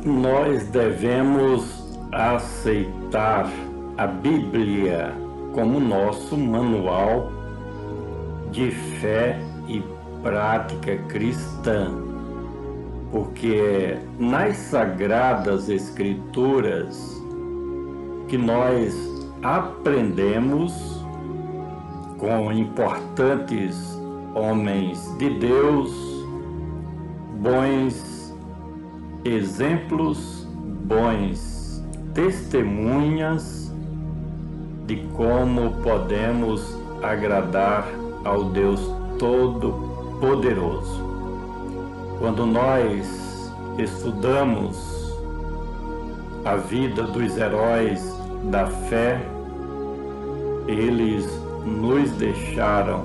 Nós devemos aceitar a Bíblia como nosso manual de fé e prática cristã, porque é nas Sagradas Escrituras que nós aprendemos com importantes homens de Deus, bons exemplos, bons testemunhas de como podemos agradar ao Deus Todo-Poderoso. Quando nós estudamos a vida dos heróis da fé, eles nos deixaram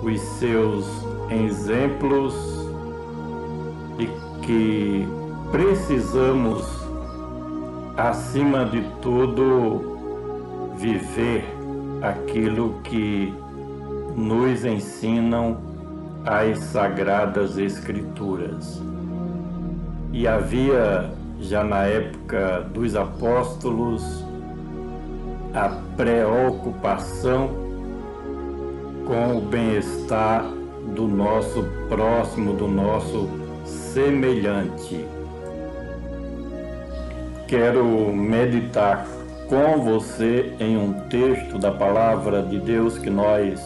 os seus exemplos e que precisamos, acima de tudo, viver aquilo que nos ensinam as Sagradas Escrituras. E havia, já na época dos apóstolos, a preocupação com o bem-estar do nosso próximo, do nosso semelhante. Quero meditar com você em um texto da Palavra de Deus que nós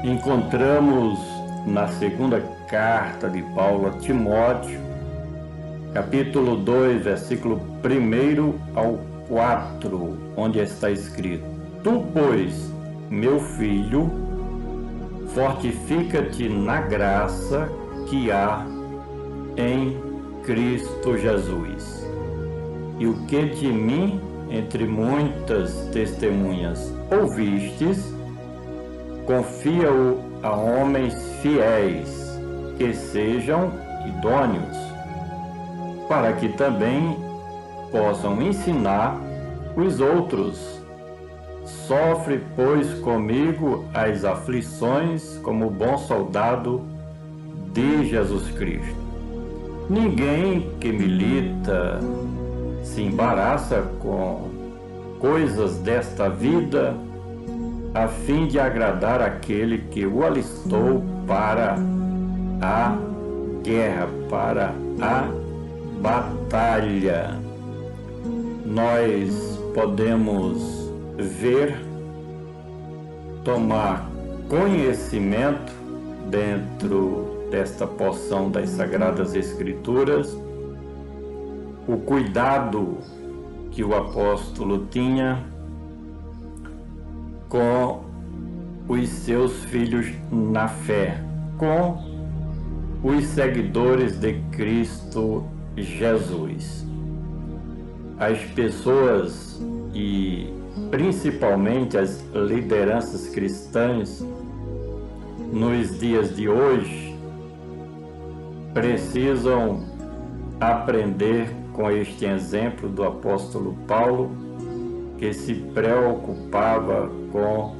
encontramos na segunda carta de Paulo a Timóteo, capítulo 2, versículo 1 ao 4, onde está escrito: Tu, pois, meu filho, fortifica-te na graça que há em Cristo Jesus. E o que de mim, entre muitas testemunhas, ouvistes, confia-o a homens fiéis, que sejam idôneos, para que também possam ensinar os outros. Sofre, pois, comigo as aflições como bom soldado de Jesus Cristo. Ninguém que milita se embaraça com coisas desta vida, a fim de agradar aquele que o alistou para a guerra, para a batalha. Nós podemos ver, tomar conhecimento dentro desta porção das Sagradas Escrituras, o cuidado que o apóstolo tinha com os seus filhos na fé, com os seguidores de Cristo Jesus. As pessoas e principalmente as lideranças cristãs nos dias de hoje precisam aprender com este exemplo do apóstolo Paulo, que se preocupava com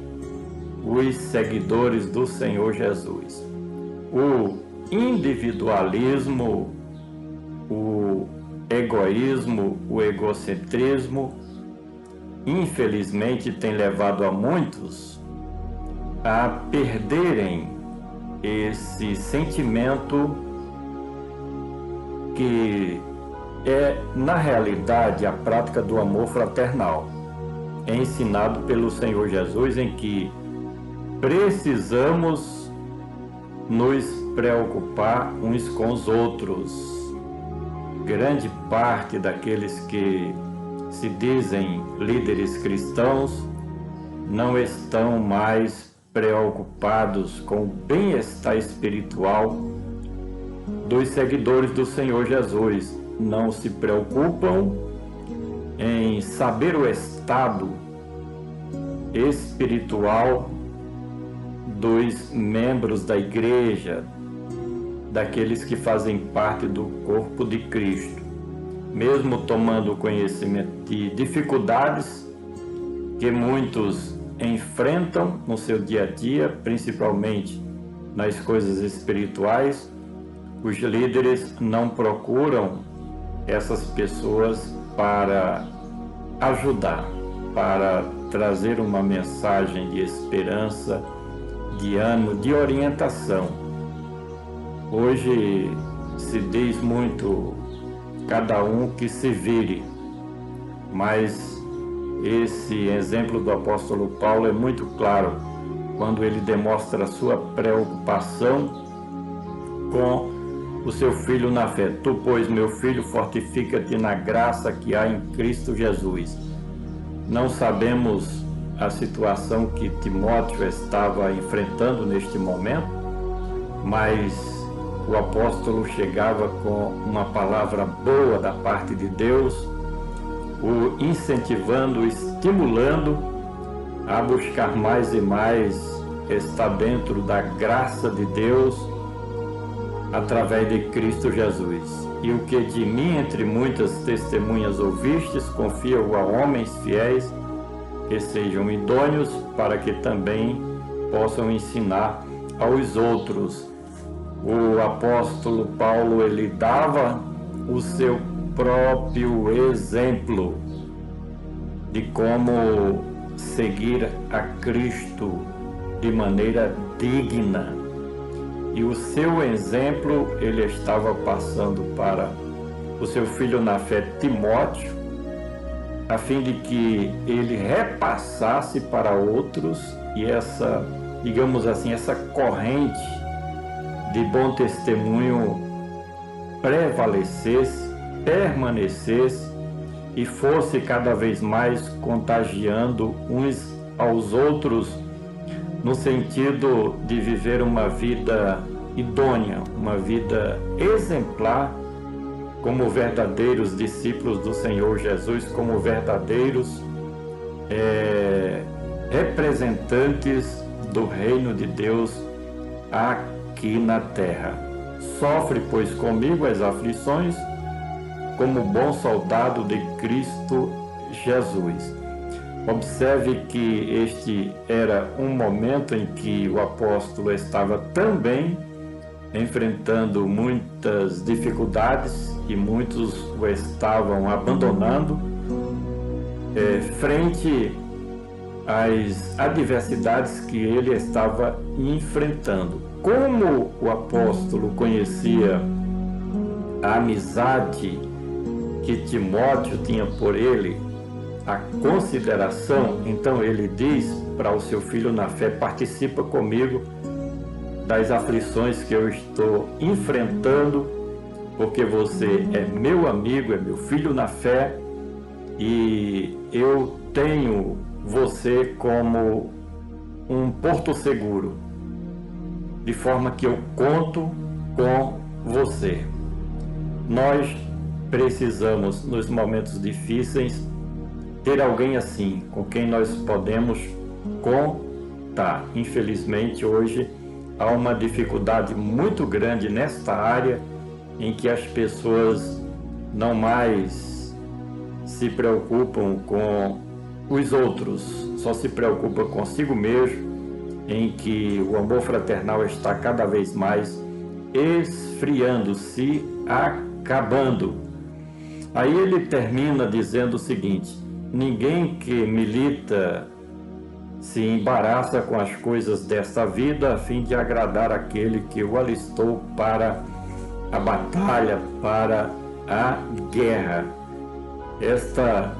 os seguidores do Senhor Jesus. O individualismo, o egoísmo, o egocentrismo, infelizmente tem levado a muitos a perderem esse sentimento que é, na realidade, a prática do amor fraternal, ensinado pelo Senhor Jesus, em que precisamos nos preocupar uns com os outros. Grande parte daqueles que se dizem líderes cristãos não estão mais preocupados com o bem-estar espiritual dos seguidores do Senhor Jesus. Não se preocupam em saber o estado espiritual dos membros da igreja, daqueles que fazem parte do corpo de Cristo, mesmo tomando conhecimento de dificuldades que muitos enfrentam no seu dia a dia, principalmente nas coisas espirituais. Os líderes não procuram essas pessoas para ajudar, para trazer uma mensagem de esperança, de ânimo, de orientação. Hoje se diz muito, cada um que se vire, mas esse exemplo do apóstolo Paulo é muito claro quando ele demonstra a sua preocupação com o seu filho na fé. Tu, pois, meu filho, fortifica-te na graça que há em Cristo Jesus. Não sabemos a situação que Timóteo estava enfrentando neste momento, mas o apóstolo chegava com uma palavra boa da parte de Deus, o incentivando, estimulando a buscar mais e mais estar dentro da graça de Deus através de Cristo Jesus. E o que de mim, entre muitas testemunhas ouvistes, confia-o a homens fiéis que sejam idôneos para que também possam ensinar aos outros. O apóstolo Paulo, ele dava o seu próprio exemplo de como seguir a Cristo de maneira digna. E o seu exemplo ele estava passando para o seu filho na fé, Timóteo, a fim de que ele repassasse para outros e essa, digamos assim, essa corrente de bom testemunho prevalecesse, permanecesse e fosse cada vez mais contagiando uns aos outros no sentido de viver uma vida idônea, uma vida exemplar, como verdadeiros discípulos do Senhor Jesus, como verdadeiros representantes do reino de Deus aqui na terra. Sofre, pois, comigo as aflições, como bom soldado de Cristo Jesus. Observe que este era um momento em que o apóstolo estava também enfrentando muitas dificuldades e muitos o estavam abandonando frente às adversidades que ele estava enfrentando. Como o apóstolo conhecia a amizade que Timóteo tinha por ele, a consideração, então ele diz para o seu filho na fé: participa comigo das aflições que eu estou enfrentando, porque você é meu amigo, é meu filho na fé, e eu tenho você como um porto seguro, de forma que eu conto com você. Nós precisamos, nos momentos difíceis, ter alguém assim, com quem nós podemos contar. Infelizmente, hoje há uma dificuldade muito grande nesta área, em que as pessoas não mais se preocupam com os outros, só se preocupam consigo mesmo, em que o amor fraternal está cada vez mais esfriando-se, acabando. Aí ele termina dizendo o seguinte: ninguém que milita se embaraça com as coisas desta vida a fim de agradar aquele que o alistou para a batalha, para a guerra. Esta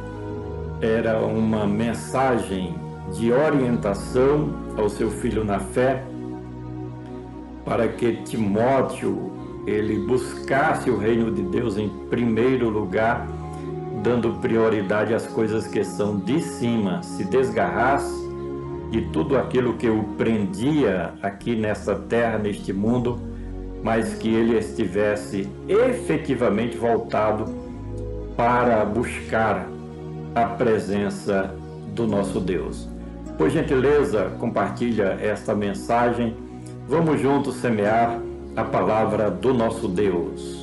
era uma mensagem de orientação ao seu filho na fé, para que Timóteo ele buscasse o reino de Deus em primeiro lugar, dando prioridade às coisas que são de cima, se desgarrasse de tudo aquilo que o prendia aqui nessa terra, neste mundo, mas que ele estivesse efetivamente voltado para buscar a presença do nosso Deus. Por gentileza, compartilha esta mensagem. Vamos juntos semear a palavra do nosso Deus.